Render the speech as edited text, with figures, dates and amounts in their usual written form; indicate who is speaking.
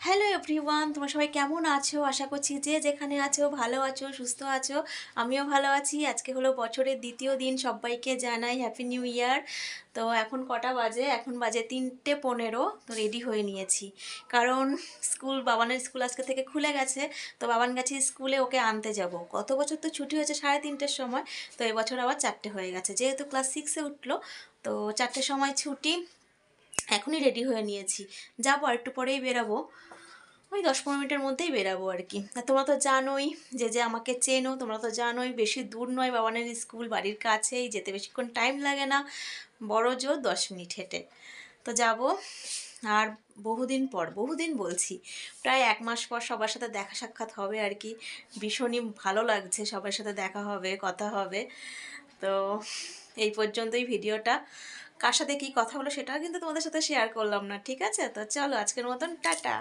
Speaker 1: Hello everyone, তোমরা সবাই কেমন আছো? আশা করছি যে যেখানে আছো ভালো আছো, সুস্থ আছো। আমিও ভালো আছি। আজকে হলো বছরের দ্বিতীয় দিন, সবাইকে জানাই হ্যাপি নিউ ইয়ার। তো এখন কটা বাজে? এখন বাজে 3:15। তো রেডি হয়ে নিয়েছি, কারণ বাবানের স্কুল আজকে থেকে খুলে গেছে। তো বাবান গেছে স্কুলে, ওকে আনতে যাব। গত বছর তো ছুটি হয়েছে 3:30-র সময়, তো এবছর আবার 4টে হয়ে গেছে, যেহেতু ক্লাস 6-এ উঠলো। তো 4টের সময় ছুটি, এখনই রেডি হয়ে নিয়েছি। যাবো, আর একটু পরেই বেরাবো, ওই 10-15 মিনিটের মধ্যেই বেরাবো আর কি। আর তোমরা তো জানোই, যে আমাকে চেনো, তোমরা তো জানোই বেশি দূর নয় বাবানের স্কুল, বাড়ির কাছেই, যেতে বেশিক্ষণ টাইম লাগে না, বড় জোর 10 মিনিট হেঁটে। তো যাব। আর বহুদিন বলছি, প্রায় 1 মাস পর সবার সাথে দেখা সাক্ষাৎ হবে আর কি। ভীষণই ভালো লাগছে, সবার সাথে দেখা হবে, কথা হবে। তো এই পর্যন্তই ভিডিওটা। কার সাথে কী কথা হলো সেটাও কিন্তু তোমাদের সাথে শেয়ার করলাম না, ঠিক আছে? তো চলো, আজকের মতন টাটা।